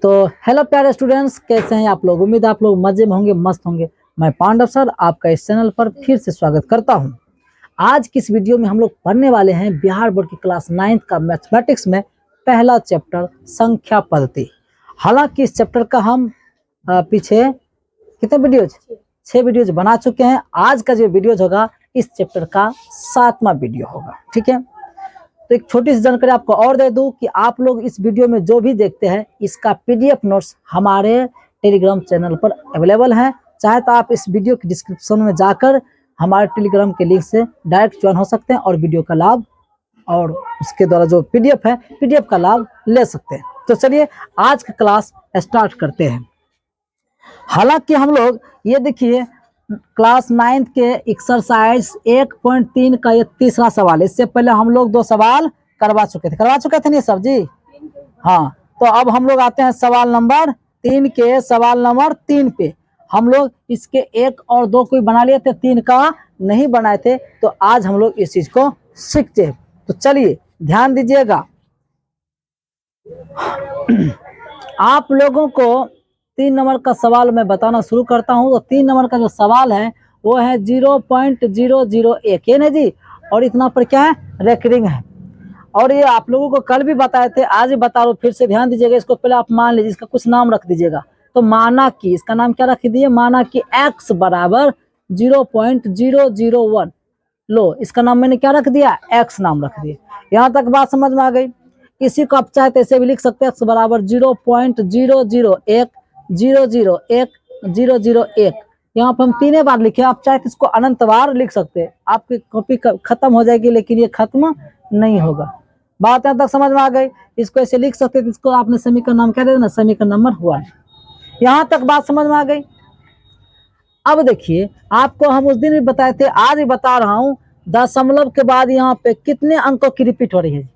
तो हेलो प्यारे स्टूडेंट्स, कैसे हैं आप लोग। उम्मीद आप लोग मजे में होंगे, मस्त होंगे। मैं पांडव सर आपका इस चैनल पर फिर से स्वागत करता हूं। आज की इस वीडियो में हम लोग पढ़ने वाले हैं बिहार बोर्ड की क्लास 9th का मैथमेटिक्स में पहला चैप्टर संख्या पद्धति। हालांकि इस चैप्टर का हम पीछे कितने वीडियोज 6 वीडियोज बना चुके हैं। आज का जो वीडियोज होगा इस चैप्टर का 7वां वीडियो होगा। ठीक है, तो एक छोटी सी जानकारी आपको और दे दूं कि आप लोग इस वीडियो में जो भी देखते हैं इसका पीडीएफ नोट्स हमारे टेलीग्राम चैनल पर अवेलेबल है। चाहे तो आप इस वीडियो के डिस्क्रिप्शन में जाकर हमारे टेलीग्राम के लिंक से डायरेक्ट ज्वाइन हो सकते हैं और वीडियो का लाभ और उसके द्वारा जो पीडीएफ है पीडीएफ का लाभ ले सकते हैं। तो चलिए आज का क्लास स्टार्ट करते हैं। हालांकि हम लोग ये देखिए क्लास 9th के एक्सरसाइज 1.3 का ये तीसरा सवाल, इससे पहले हम लोग 2 सवाल करवा चुके थे नहीं सर जी। हाँ, तो अब हम लोग आते हैं सवाल नंबर 3 के सवाल नंबर 3 पे। हम लोग इसके 1 और 2 कोई बना लिए थे, 3 का नहीं बनाए थे। तो आज हम लोग इस चीज को सीखते हैं। तो चलिए ध्यान दीजिएगा। आप लोगों को 3 नंबर का सवाल मैं बताना शुरू करता हूं। तो 3 नंबर का जो सवाल है वो है 0.001 ये नहीं जी, और इतना पर क्या है रेकरिंग है। और ये आप लोगों को कल भी बताए थे, आज भी बता रहा हूं, फिर से ध्यान दीजिएगा। इसको पहले आप मान लीजिए, इसका कुछ नाम रख दीजिएगा। तो माना कि इसका नाम क्या रख दीजिए, माना कि x बराबर 0.001। लो, इसका नाम मैंने क्या रख दिया, x नाम रख दिया। यहाँ तक बात समझ में आ गई। इसी को आप चाहे तो ऐसे भी लिख सकते हैं, x बराबर 0.001 001 001। यहाँ पर हम 3 बार लिखे, आप चाहे तो इसको अनंत बार लिख सकते हैं। आपकी कॉपी खत्म हो जाएगी लेकिन ये खत्म नहीं होगा। बात यहाँ तक समझ में आ गई। इसको ऐसे लिख सकते हैं। इसको आपने समीकरण नाम क्या दे देना, समीकरण नंबर 1। यहाँ तक बात समझ में आ गई। अब देखिए, आपको हम उस दिन भी बताए थे, आज भी बता रहा हूँ। दशमलव के बाद यहाँ पे कितने अंकों की रिपीट हो रही है,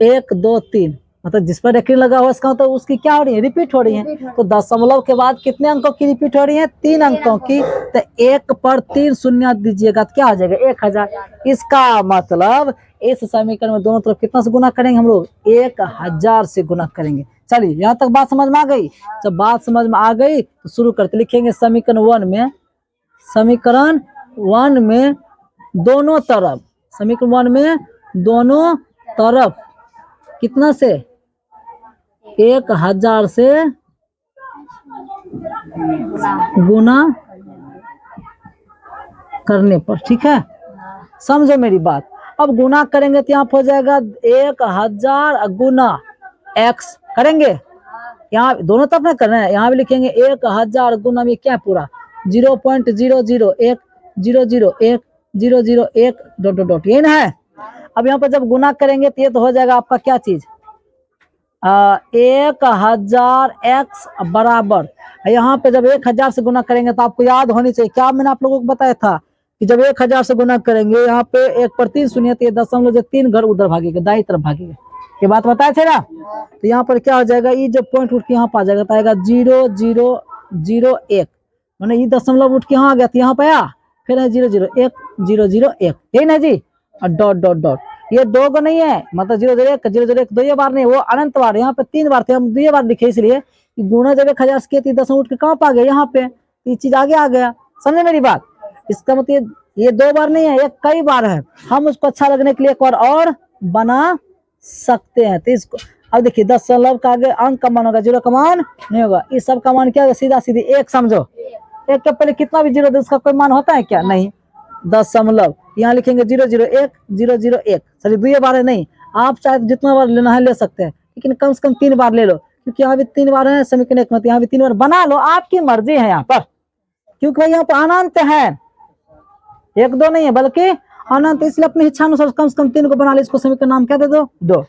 1 2 3। मतलब जिस पर रेखिंग लगा हुआ इसका तो उसकी क्या हो रही है, रिपीट हो रही है। तो दशमलव के बाद कितने अंकों की रिपीट हो रही है, 3 अंकों की। तो 1 पर 3 शून्य दीजिएगा तो क्या हो जाएगा, 1000। इसका मतलब इस समीकरण में दोनों तरफ कितना से गुना करेंगे हम लोग, 1000 से गुना करेंगे। चलिए यहाँ तक बात समझ में आ गई। जब बात समझ में आ गई तो शुरू करते, लिखेंगे समीकरण 1 में, समीकरण 1 में दोनों तरफ, समीकरण 1 में दोनों तरफ कितना से, 1000 से गुना करने पर। ठीक है, समझो मेरी बात। अब गुना करेंगे तो यहाँ हो जाएगा 1000 गुना x करेंगे। यहाँ दोनों तरफ में करना है, यहाँ भी लिखेंगे 1000 गुना में क्या है पूरा 0.001 001 001 डॉट डॉट डॉट, ये ना है। अब यहाँ पर जब गुना करेंगे तो ये तो हो जाएगा आपका क्या चीज, 1000 x बराबर, यहाँ पे जब 1000 से गुना करेंगे तो आपको याद होनी चाहिए, क्या मैंने आप लोगों को बताया था कि जब 1000 से गुना करेंगे यहाँ पे 1 पर 3 शून्य, तो ये दशमलव जो 3 घर उधर भागेगा, दाई तरफ भागेगा। ये बात बताए थे ना। तो यहाँ पर क्या हो जाएगा, ये जब पॉइंट उठ के यहाँ पर आ जाएगा तो आएगा 0001, मैंने ये दशमलव उठ के यहाँ आ गया तो यहाँ पे आया, फिर है 001 001, यही ना जी, और डॉट डॉट डॉट। ये 2 को नहीं है, मतलब 001 001 2 बार नहीं, वो अनंत बार। यहाँ पे 3 बार थे, हम 2 बार लिखे इसलिए कि गुना जब 1000 से किया 10 उठ के कहाँ पे आ गया, यहाँ पे। ये चीज आगे आ गया, समझे मेरी बात। इसका मतलब ये 2 बार नहीं है, ये कई बार है। हम उसको अच्छा लगने के लिए एक बार और बना सकते हैं। तो इसको अब देखिए, दशमलव का आगे अंक का मान होगा, 0 का मान नहीं होगा। इस सब का मान क्या होगा, सीधा सीधी 1 समझो। 1 के पहले कितना भी 0 दे उसका कोई मान होता है क्या, नहीं। दशमलव यहाँ लिखेंगे 001 001। चलिए 2 बार है नहीं, आप चाहे जितना बार लेना है ले सकते हैं, लेकिन कम से कम 3 बार ले लो, क्योंकि यहाँ भी 3 बार है समीकरण 1 में, यहाँ भी 3 बार बना लो, आपकी मर्जी है यहाँ पर। क्योंकि भाई यहाँ पर अनंत है, 1 2 नहीं है बल्कि अनंत, इसलिए अपनी इच्छा अनुसार कम से कम 3 को बना लो। इसको समीकरण नाम क्या दे दो, 2।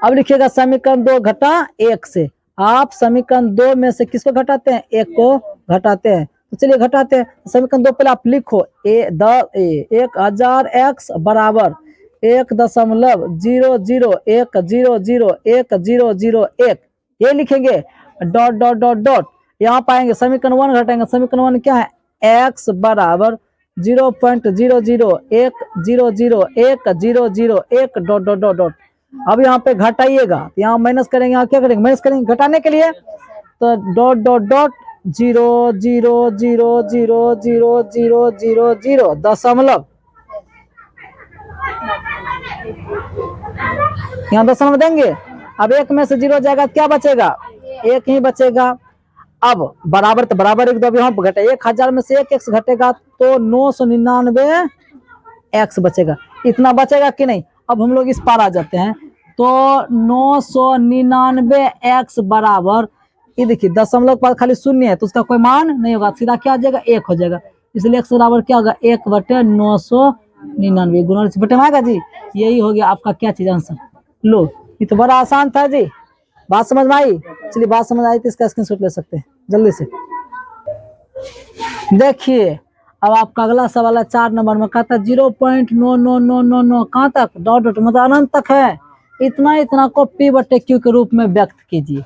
अब लिखिएगा समीकरण 2 घटा 1 से, आप समीकरण 2 में से किसको घटाते हैं, 1 को घटाते हैं। तो चलिए घटाते हैं। समीकरण 2 पहले आप लिखो 1000 x बराबर 1.001 ये लिखेंगे, डॉट डॉट डॉट डॉट। यहाँ पाएंगे समीकरण 1 घटाएंगे, समीकरण 1 क्या है, x बराबर 0.001 001 डॉट डॉट डॉट डॉट। अब यहाँ पे घटाइएगा तो यहाँ माइनस करेंगे, यहाँ क्या करेंगे माइनस करेंगे घटाने के लिए, तो डॉट डॉट डॉट 0.0000000 दशमलव, यहाँ दशमलव देंगे। अब एक में से 0 जाएगा क्या बचेगा, एक ही बचेगा। अब बराबर तो बराबर एक दो, यहाँ घटे 1000 में से एक एक्स घटेगा तो 999 एक्स बचेगा, इतना बचेगा कि नहीं। अब हम लोग इस पार आ जाते हैं, तो 999 एक्स बराबर, ये देखिए दशमलव के बाद खाली शून्य है तो उसका कोई मान नहीं होगा, सीधा क्या आ जाएगा 1 हो जाएगा, इसलिए एक्स बराबर क्या होगा 1/999 गुना बटे में आएगा जी। यही हो गया आपका क्या चीज आंसर। लो ये तो बड़ा आसान था जी, बात समझ में आई। चलिए बात समझ आई तो इसका स्क्रीनशॉट ले सकते हैं जल्दी से। देखिए अब आपका अगला सवाल है 4 नंबर में, कहता है 0.99999 कहाँ तक, डॉट डॉट मतलब अनंत तक है, इतना इतना को पी बटे क्यू के रूप में व्यक्त कीजिए।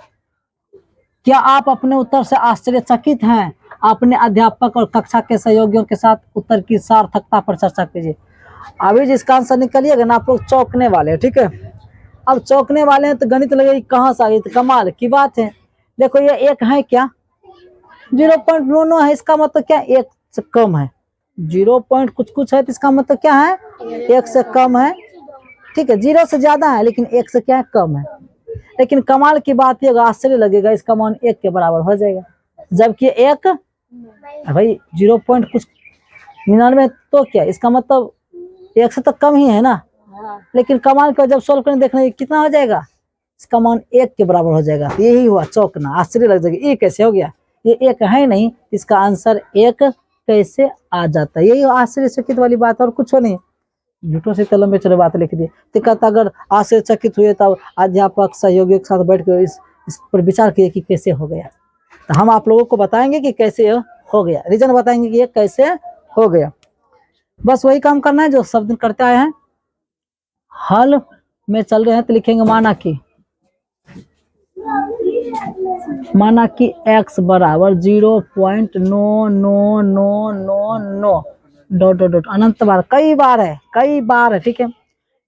क्या आप अपने उत्तर से आश्चर्यचकित हैं? अपने अध्यापक और कक्षा के सहयोगियों के साथ उत्तर की सार्थकता पर चर्चा कीजिए। अभी जिसका आंसर निकलिएगा ना आप लोग चौंकने वाले हैं, ठीक है। अब चौंकने वाले हैं तो गणित लगेगी कहाँ से आ गई, तो कमाल की बात है। देखो ये एक है क्या, 0.99 है, इसका मतलब क्या एक से कम है, 0 पॉइंट कुछ कुछ है तो इसका मतलब क्या है एक से कम है, ठीक है। 0 से ज्यादा है लेकिन एक से क्या है कम है। लेकिन कमाल की बात ये आश्चर्य लगेगा, इसका मान 1 के बराबर हो जाएगा, जबकि एक भाई 0 पॉइंट कुछ 99 तो क्या, इसका मतलब 1 से तो कम ही है ना। लेकिन कमाल का जब सोल्व करने देखना कितना हो जाएगा, इसका मान 1 के बराबर हो जाएगा। यही हुआ चौंकना, आश्चर्य लग जाएगा, ये कैसे हो गया, ये एक है नहीं, इसका आंसर 1 कैसे आ जाता है। यही आश्चर्यचकित वाली बात और कुछ नहीं। झूठों से कलम पे चले बात लिख दी, तो कहता अगर आश्चर्यचकित हुए तब अध्यापक सहयोगियों के साथ बैठ कर इस पर विचार किए कि कैसे हो गया। तो हम आप लोगों को बताएंगे कि कैसे हो गया, रीजन बताएंगे कि ये कैसे हो गया। बस वही काम करना है जो सब दिन करते आए हैं। हल में चल रहे हैं तो लिखेंगे माना कि x बराबर 0.9999 डॉट डॉट डॉट अनंत बार, कई बार है ठीक है।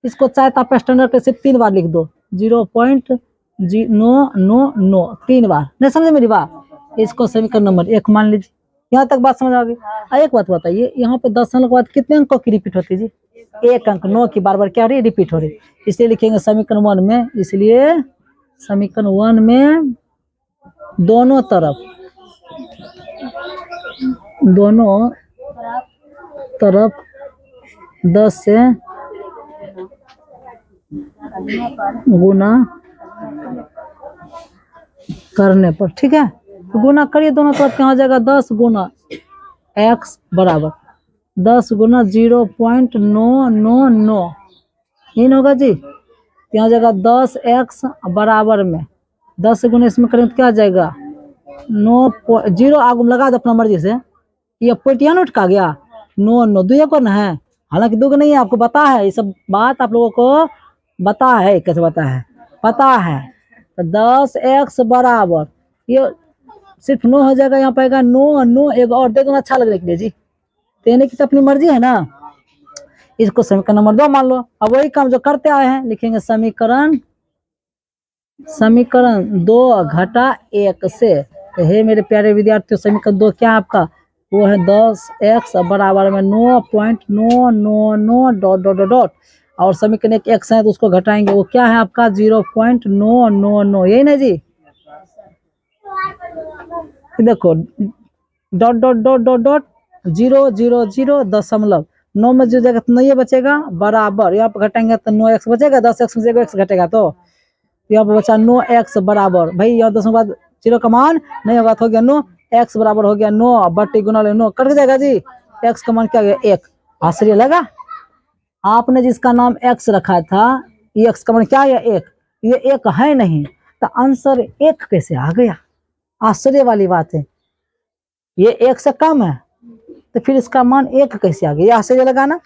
इसको चाहे तो आप स्टैंडर्ड कैसे 3 बार लिख दो, 0.999 3 बार, नहीं समझे मेरी बात। इसको समीकरण नंबर 1 मान लीजिए। यहाँ तक बात समझ आ गई। एक बात बताइए, यहाँ पे दशमलव के बाद कितने अंकों की रिपीट होती है जी, 1 अंक, 9 की बार बार क्या हो रही है रिपीट हो रही है, इसलिए लिखेंगे समीकरण 1 में, इसलिए समीकरण 1 में दोनों तरफ 10 से गुना करने पर, ठीक है। तो गुना करिए दोनों तरफ, क्या हो जाएगा 10 गुना x बराबर 10 गुना 0.999 इन होगा जी। यहाँ जाएगा 10x बराबर में 10 गुना इसमें करें तो क्या आ जाएगा 0 आगू लगा दो अपना मर्जी से, ये पेटिया नोट का गया 9 2 को ना है, हालांकि 2 नहीं है, आपको पता है ये सब बात, आप लोगों को पता है कैसे पता है। तो 10x बराबर ये सिर्फ 9 हो जाएगा, यहाँ पाएगा 9 एक और दे दो अच्छा लगने के लिए जी, देने की तो अपनी मर्जी है ना। इसको समीकरण नंबर 2 मान लो। अब वही काम जो करते आए हैं, लिखेंगे समीकरण 2 घटा 1 से। तो हे मेरे प्यारे विद्यार्थियों, समीकरण 2 क्या है आपका, वो है 10x बराबर में 9.999 डॉट डॉट डॉट, और समीकरण 1 x है तो उसको घटाएंगे, वो क्या है आपका 0.999, यही ना जी। देखो dot dot dot dot dot 0.000 दशमलव 9 में जो जगह तो नहीं बचेगा बराबर, यहाँ पर घटाएंगे तो 9x बचेगा, 10x में से x घटेगा तो यहाँ पर बचा 9x बराबर, भाई यहाँ 10 बाद 0 का मान नहीं होगा तो हो गया 9, x बराबर हो गया 9 बटे गुना 9 कट जाएगा जी, x का मान क्या गया 1। आश्चर्य लगा, आपने जिसका नाम x रखा था ये x का मान क्या है 1, ये 1 है नहीं, तो आंसर 1 कैसे आ गया, आश्चर्य वाली बात है। ये 1 से कम है तो फिर इसका मान 1 कैसे आ गया, ये आश्चर्य लगा ना।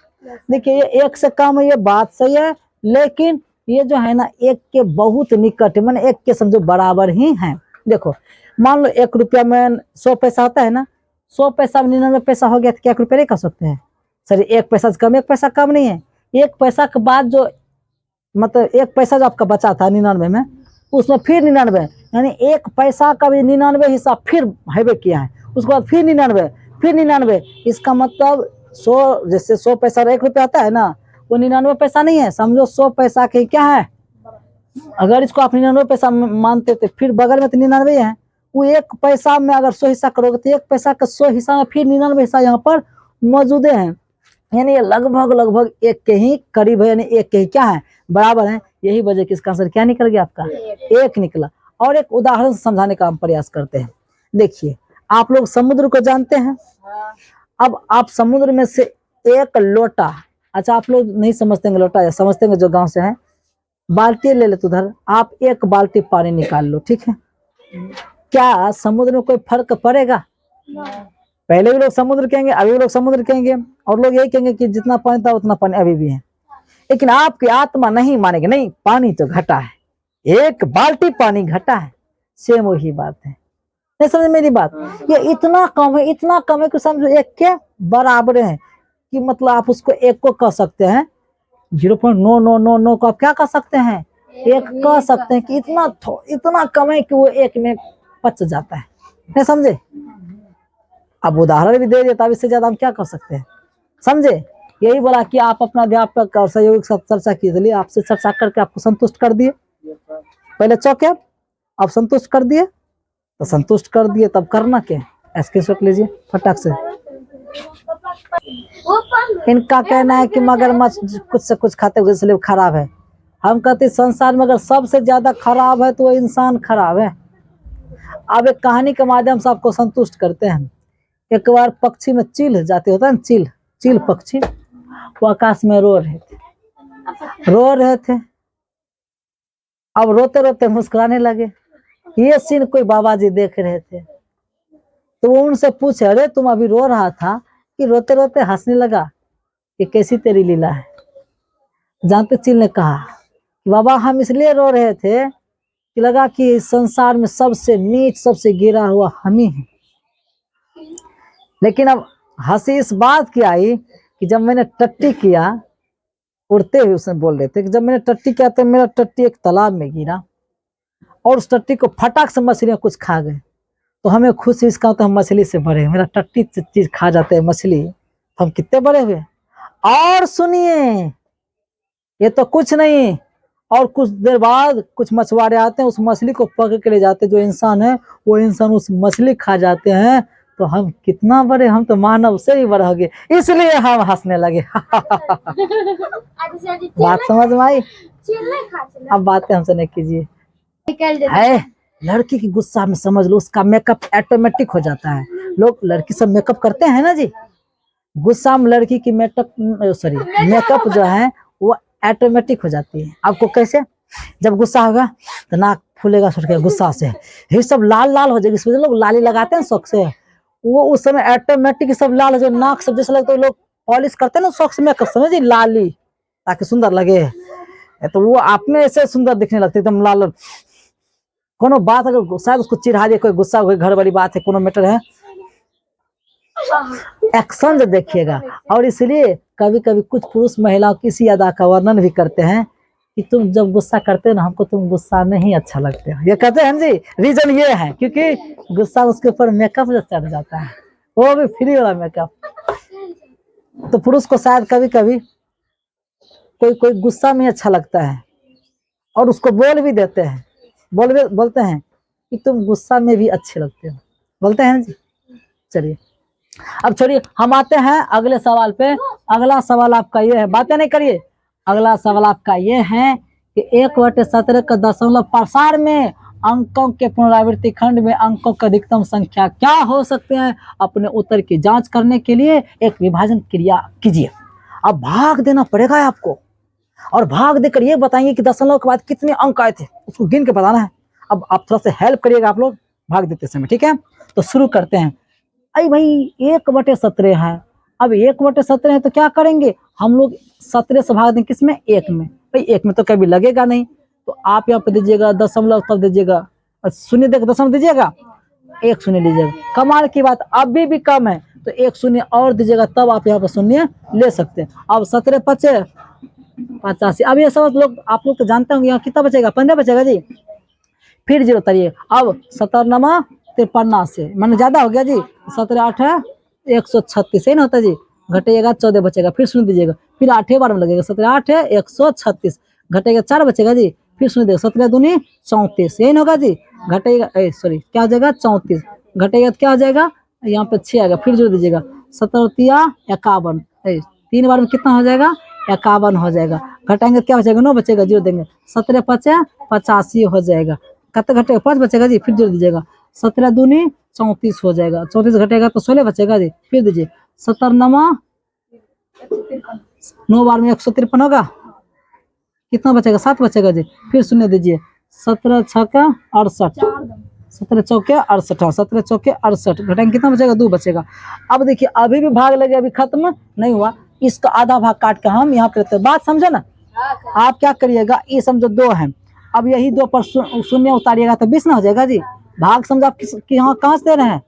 देखिए ये 1 से कम है, ये बात सही है, लेकिन ये जो है ना 1 के बहुत निकट, मैंने 1 के समझो बराबर ही है। देखो मान लो 1 रुपया में 100 पैसा होता है ना, 100 पैसा में 99 पैसा हो गया तो क्या 1 रुपया नहीं कर सकते हैं, सर 1 पैसा से कम, 1 पैसा कम नहीं है, 1 पैसा के बाद जो मतलब 1 पैसा जो आपका बचा था 99 में, उसमें फिर 99, यानी 1 पैसा का भी 99 हिस्सा फिर हैवे किया है, उसके बाद फिर 99, फिर 99। इसका मतलब 100, जैसे 100 पैसा 1 रुपया आता है ना, वो 99 पैसा नहीं है, समझो 100 पैसा के क्या है। अगर इसको आप 99 पैसा मानते थे, फिर बगल में तो 99 है, वो 1 पैसा में अगर 100 हिस्सा करोगे तो 1 पैसा का 100 हिस्सा में फिर 99 हिस्सा यहाँ पर मौजूद हैं, यानी ये लगभग 1 के ही करीब है, यानी 1 के ही क्या है, बराबर है। यही वजह कि इसका आंसर क्या निकल गया आपका, 1 निकला। और एक उदाहरण से समझाने का हम प्रयास करते हैं। देखिए, आप लोग समुद्र को जानते हैं। अब आप समुद्र में से 1 लोटा, अच्छा आप लोग नहीं समझते हैं लोटा, या समझते हैं जो गांव से है, बाल्टी ले लेते उधर, आप 1 बाल्टी पानी निकाल लो, ठीक है, क्या समुद्र में कोई फर्क पड़ेगा? पहले भी लोग समुद्र कहेंगे, अभी भी लोग समुद्र कहेंगे, और लोग यही कहेंगे कि जितना पानी था उतना पानी अभी भी है। लेकिन आपकी आत्मा नहीं मानेगी, नहीं पानी तो घटा है, 1 बाल्टी पानी घटा है, सेम वही बात है। नहीं समझ मेरी बात, ये इतना कम है, इतना कम है कि समझो 1 के बराबर है, कि मतलब आप उसको 1 को कह सकते हैं, 0.9999 को आप क्या कह सकते हैं, 1 कह सकते हैं, कि इतना कम है कि वो 1 में पच जाता है। नहीं समझे? अब उदाहरण भी दे दिया, तब इससे ज्यादा हम क्या कर सकते हैं, समझे? यही बोला कि आप अपना अध्यापक और सहयोगी के साथ चर्चा कीजिए, आपसे चर्चा करके आपको संतुष्ट कर दिए, पहले चौके आप संतुष्ट कर दिए, तो संतुष्ट कर दिए तब करना क्या, स्क्रीनशॉट लीजिए फटाक से। इनका कहना है कि मगरमच्छ कुछ से कुछ खाते हुए इसलिए खराब है। हम कहते संसार में अगर सबसे ज्यादा खराब है तो वो इंसान खराब है। अब एक कहानी के माध्यम से आपको संतुष्ट करते हैं। एक बार पक्षी में चील जाते होता है, चील पक्षी, वो आकाश में रो रहे थे। अब रोते रोते मुस्कुराने लगे। ये सीन कोई बाबा जी देख रहे थे, तो वो उनसे पूछे, अरे तुम अभी रो रहा था कि रोते रोते हंसने लगा, ये कैसी तेरी लीला है? जानते चील ने कहा कि बाबा हम इसलिए रो रहे थे कि लगा कि संसार में सबसे नीच सबसे गिरा हुआ हम ही है। लेकिन अब हंसी इस बात की आई कि जब मैंने टट्टी किया, उड़ते हुए उसने बोल रहे थे कि जब मैंने टट्टी किया तो मेरा टट्टी एक तालाब में गिरा, और उस टट्टी को फटाक से मछलियां कुछ खा गए, तो हमें खुशी इसका होता है हम मछली से बड़े, मेरा टट्टी चीज खा जाते हैं मछली, तो हम कितने बड़े हुए। और सुनिए, ये तो कुछ नहीं, और कुछ देर बाद कुछ मछुआरे आते हैं, उस मछली को पकड़ के ले जाते हैं, जो इंसान है वो इंसान उस मछली खा जाते हैं, तो हम कितना बड़े, हम तो मानव से ही बड़ा हो गए, इसलिए हम हंसने लगे। बात समझ में आई? अब बातें हमसे नहीं कीजिए। है लड़की की गुस्सा में समझ लो उसका मेकअप ऑटोमेटिक हो जाता है। लोग लड़की सब मेकअप करते हैं ना जी, गुस्सा में लड़की की मेकअप जो है वो ऑटोमेटिक हो जाती है। आपको कैसे? जब गुस्सा होगा तो नाक फूलेगा गुस्सा से, ये सब लाल लाल हो जाएगी, इस वजह लोग लाली लगाते हैं शौक से, वो उस समय ऑटोमेटिक सब लाल हो जाए, नाक सब जैसे लगता है, लोग पॉलिश करते हैं ना शौक से मेकअप, समझिए लाली, ताकि सुंदर लगे, तो वो आपने ऐसे सुंदर दिखने लगते एकदम लाल। कोनो बात अगर शायद उसको चिढ़ा दे, कोई गुस्सा हो, घर वाली बात है, कोनो मैटर है, एक्शन जो देखिएगा। और इसलिए कभी कभी कुछ पुरुष महिलाओं की इसी अदा का वर्णन भी करते हैं कि तुम जब गुस्सा करते हो ना, हमको तुम गुस्सा नहीं अच्छा लगते हो, ये कहते हैं जी। रीजन ये है क्योंकि गुस्सा उसके ऊपर मेकअप जो चढ़ जाता है, वो भी फ्री वाला मेकअप, तो पुरुष को शायद कभी कभी कोई गुस्सा में अच्छा लगता है, और उसको बोल भी देते हैं, बोलते हैं कि तुम गुस्सा में भी अच्छे लगते हो, बोलते हैं जी। चलिए अब छोड़िए, हम आते हैं अगले सवाल पे। अगला सवाल आपका ये है, बातें नहीं करिए, अगला सवाल आपका ये है कि 1/17 का दशमलव प्रसार में अंकों के पुनरावृत्ति खंड में अंकों की अधिकतम संख्या क्या हो सकते हैं? अपने उत्तर की जांच करने के लिए एक विभाजन क्रिया कीजिए। अब भाग देना पड़ेगा आपको, और भाग देकर ये बताएंगे कि दशमलव के बाद कितने अंक आए थे, उसको गिन के बताना है। अब आप थोड़ा सा हेल्प करिएगा आप लोग भाग देते समय, ठीक है? तो शुरू करते हैं। अरे भाई 1/17 है, अब 1/17 है तो क्या करेंगे हम लोग, 17 से भाग दें किसमें, 1 में। भाई 1 में तो कभी लगेगा नहीं, तो आप यहाँ पे दीजिएगा दशमलव, तब दीजिएगा शून्य, देख दशमलव दीजिएगा, 1 शून्य लीजिएगा। कमाल की बात, अभी भी कम है तो 1 शून्य और दीजिएगा, तब आप यहाँ पर शून्य ले सकते हैं। अब 17 बचे 85। अब ये सब लोग आप लोग तो जानते होंगे, यहाँ कितना बचेगा, 15 बचेगा जी। फिर 0 उतारिए। अब 17 नमा 53 से मैंने ज्यादा हो गया जी, 17 8 है 136, सही ना होता जी, घटेगा 14 बचेगा, फिर सुन दीजिएगा, फिर 8 बार में लगेगा, 17 8 है 136, घटेगा 4 बचेगा जी, फिर सुन दीजिएगा, 17 दूनी 34, यही होगा जी, घटेगा सॉरी क्या हो जाएगा 34, घटेगा क्या हो जाएगा, यहाँ पे 6 आएगा, फिर जोड़ दीजिएगा, 17 51, 3 बार में कितना हो जाएगा 51 हो जाएगा, घटाएंगे क्या बचेगा 9 बचेगा, जोड़ देंगे, 17 5 85 हो जाएगा, कितना घटेगा 5 बचेगा जी, फिर जोड़ दीजिएगा, 17 दूनी 34 हो जाएगा, 34 घटेगा तो 16 बचेगा जी, फिर दीजिए 17 नमा 9 बार में 153 होगा, कितना बचेगा 7 बचेगा जी, फिर सुनने दीजिए, 17 छक्का 68, 17 चौके 68, 17 चौके 68, घटाएंगे कितना बचेगा 2 बचेगा। अब देखिए अभी भी भाग लगे, अभी खत्म नहीं हुआ, इसका आधा भाग काट के हम यहाँ करते हैं, बात समझे ना। आप क्या करिएगा, ये समझो 2 है, अब यही 2 पर शून्य उतारिएगा तो 20 ना हो जाएगा जी, भाग समझो आप यहाँ कहाँ से दे रहे हैं,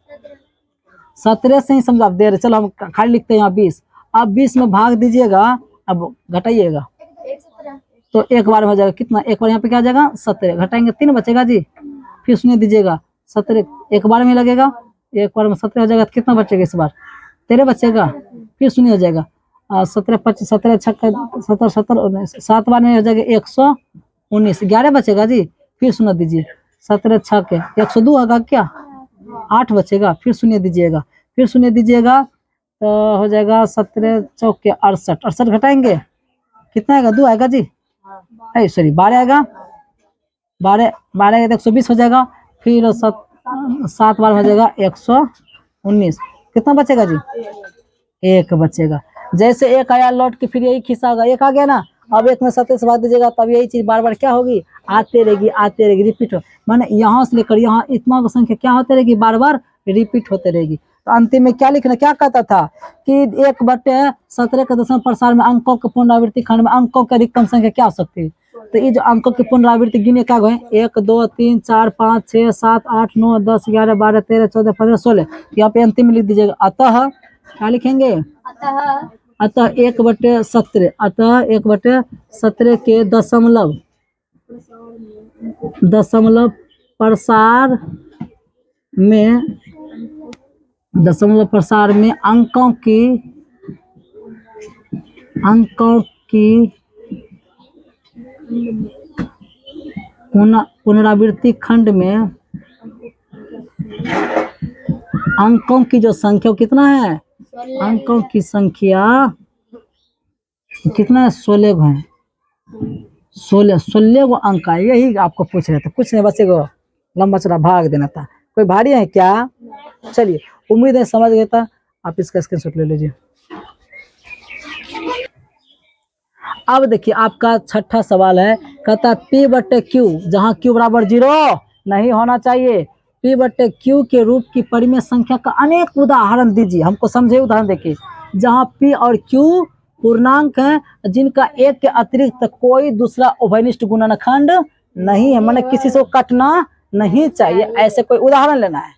17 से ही समझो आप दे रहे, चलो हम खाली लिखते हैं यहाँ 20, अब 20 में भाग दीजिएगा, अब घटाइएगा तो एक बार में हो जाएगा कितना, एक बार यहाँ पे क्या आ जाएगा 17, घटाएंगे 3 बचेगा जी, फिर सुनिए दीजिएगा 17 एक बार में लगेगा, एक बार में 17 हो जाएगा तो कितना बचेगा इस बार 13 बचेगा, फिर सुनिए हो जाएगा 17 25 17 छक्का 17 17 7 बार में हो जाएगा 119, 11 बचेगा जी, फिर सुना दीजिए 17 छक्के 102 होगा क्या, 8 बचेगा, फिर सुनिए दीजिएगा, फिर सुनिए दीजिएगा तो हो जाएगा 17 चौके 68, 68 घटाएंगे कितना आएगा 2 आएगा जी, सॉरी 12 आएगा, 12 12 तो 120 हो जाएगा, फिर 7 बार हो जाएगा 119, कितना बचेगा जी 1 बचेगा, जैसे 1 आया लौट के फिर यही खिस्सा होगा, 1 आ गया ना, अब 1 में 17 से भाग दीजिएगा, तब यही चीज बार बार क्या होगी आते रहेगी रिपीट हो, माने यहाँ से लेकर यहाँ इतना संख्या क्या होते रहेगी बार बार रिपीट होते रहेगी। तो अंतिम में क्या लिखना, क्या कहता था कि 1/17 के दशम प्रसार में अंकों के पुनरावृत्ति खंड में अंकों की अधिकतम संख्या क्या हो सकती है, तो ये जो अंकों की पुनरावृत्ति गिने क्या गए 1 2 3 4 5 6 7 8 9 10 11 12 13 14 15 16, यहाँ पे अंतिम में लिख दीजिएगा, अतः क्या लिखेंगे अतः 1/17, अतः 1/17 के दशमलव प्रसार में अंकों की पुनरावृत्ति खंड में अंकों की जो संख्या कितना है, अंकों की संख्या कितना है 16 है, 16 गो अंक है, यही आपको पूछ रहे थे, कुछ नहीं बस एगो लंबा चौड़ा भाग देना था, कोई भारी है क्या, चलिए उम्मीद है समझ गया था, आप इसका स्क्रीनशॉट ले लीजिए। अब देखिए आपका छठा सवाल है, कहता है P/Q जहां Q बराबर 0 नहीं होना चाहिए, P/Q के रूप की परिमेय संख्या का अनेक उदाहरण दीजिए, हमको समझे उदाहरण देखिए, जहां P और Q पूर्णांक हैं जिनका एक के अतिरिक्त कोई दूसरा उभयनिष्ठ गुणनखंड नहीं है, माने किसी से काटना नहीं चाहिए, ऐसे कोई उदाहरण लेना है,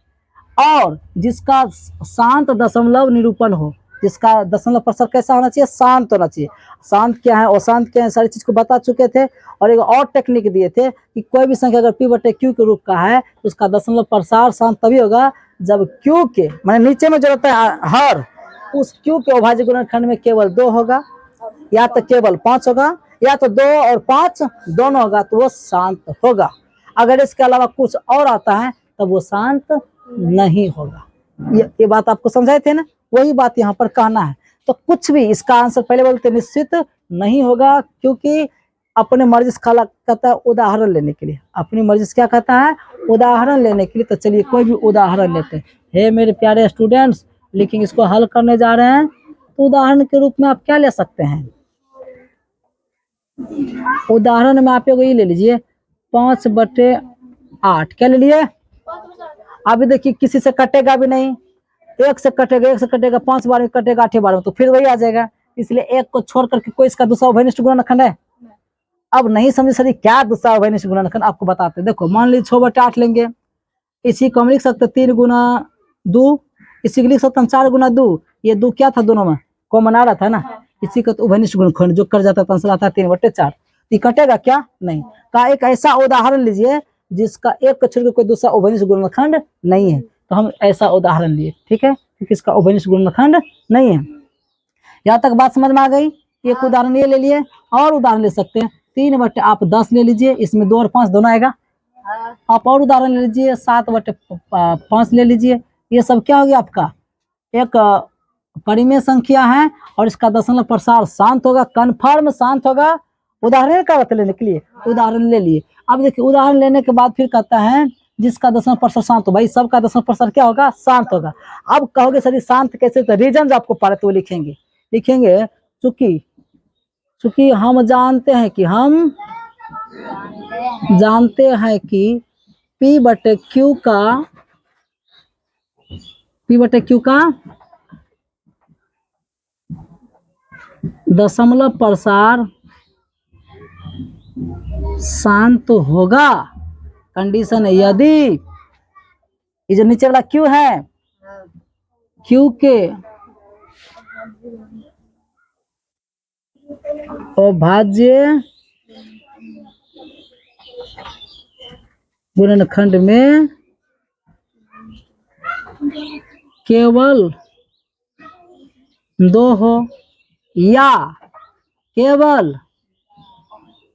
और जिसका शांत दशमलव निरूपण हो, जिसका दशमलव प्रसार कैसा होना चाहिए, शांत होना चाहिए, शांत क्या है अशांत क्या है सारी चीज को बता चुके थे, और एक और टेक्निक दिए थे कि कोई भी संख्या अगर P/Q के रूप का है तो उसका दशमलव प्रसार शांत तभी होगा जब Q के माने नीचे में जो रहता है हर उस Q के अभाज्य गुणनखंड में केवल 2 होगा, या तो केवल 5 होगा, या तो 2 और 5 दोनों होगा तो वो शांत होगा, अगर इसके अलावा कुछ और आता है तब वो शांत नहीं होगा। ये बात आपको समझाए थे ना, वही बात यहाँ पर कहना है, तो कुछ भी इसका आंसर पहले बोलते निश्चित नहीं होगा, क्योंकि अपने मर्जी से कहता है उदाहरण लेने के लिए, अपनी मर्जी से क्या कहता है उदाहरण लेने के लिए, तो चलिए कोई भी उदाहरण लेते हैं। हे मेरे प्यारे स्टूडेंट्स, लेकिन इसको हल करने जा रहे हैं तो उदाहरण के रूप में आप क्या ले सकते हैं, उदाहरण में आप ये ले लीजिए 5/8, क्या ले लिए, अभी देखिए किसी से कटेगा भी नहीं, 1 से कटेगा 5 बार में कटेगा 8 बार में, तो फिर वही आ जाएगा, इसलिए 1 को छोड़ करके कोई इसका दूसरा उभयनिष्ठ गुणनखंड है। अब नहीं समझे सर क्या दूसरा उभयनिष्ठ गुणनखंड, आपको बताते हैं, देखो मान लीजिए 6/8 लेंगे, इसी को हम लिख सकते 3 गुना 2, इसी को लिख सकते हम 4 गुना 2, ये 2 क्या था दोनों में कॉमन आ रहा था ना, इसी का तो उभयनिष्ठ गुणनखंड जो कर जाता है आंसर आता है 3/4। ये कटेगा क्या? नहीं। का एक ऐसा उदाहरण लीजिए जिसका एक को छोड़ के कोई दूसरा उभयनिष्ठ गुणनखंड नहीं है। तो हम ऐसा उदाहरण लिए, ठीक है, क्योंकि इसका उभयनिष्ठ गुणनखंड नहीं है। यहाँ तक बात समझ में आ गई। एक उदाहरण ये ले लिए, और उदाहरण ले सकते हैं। 3/10 ले लीजिए, इसमें 2 और 5 दोनों आएगा। आप और उदाहरण ले लीजिए, 7/5 ले लीजिए। ये सब क्या हो गया आपका? एक परिमेय संख्या है और इसका दशमलव प्रसार शांत होगा, कन्फर्म शांत होगा। उदाहरण का लेने के लिए उदाहरण ले लिए। अब देखिए उदाहरण लेने के बाद फिर कहता है जिसका दशमलव प्रसार शांत हो, भाई सबका दशमलव प्रसार क्या होगा? शांत होगा। अब कहोगे सर शांत कैसे? तो रीजन आपको पढ़े तो वो लिखेंगे चूंकि हम जानते हैं कि P/Q का दशमलव प्रसार शांत होगा। कंडीशन है यदि ये जो नीचे वाला Q है, Q के अभाज्य गुणनखंड में केवल 2 हो या केवल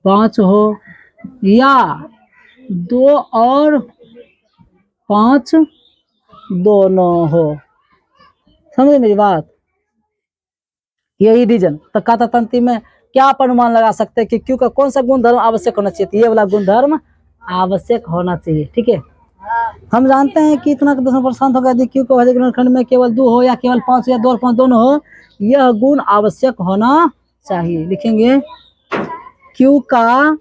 5 हो या 2 और 5 दोनों हो। समझे मेरी बात? यही रीजन तो कथा तंत्र में क्या आप अनुमान लगा सकते हैं कि क्यू का कौन सा गुणधर्म आवश्यक होना चाहिए? ये वाला गुणधर्म आवश्यक होना चाहिए, ठीक है। हम जानते हैं कि इतना का दशमलव शांत होगा यदि क्यू का गुणनखंड में केवल 2 हो या केवल 5 या 2 और 5 दोनों हो, यह गुण आवश्यक होना चाहिए। लिखेंगे क्यू का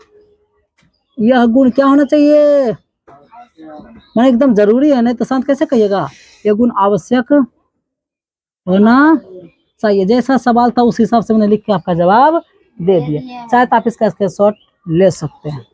यह गुण क्या होना चाहिए? मैंने एकदम जरूरी है, नहीं तो शांत कैसे कहिएगा? यह गुण आवश्यक होना चाहिए। जैसा सवाल था उस हिसाब से मैंने लिख के आपका जवाब दे दिया। चाहे तो आप इसका स्क्रीनशॉट ले सकते हैं।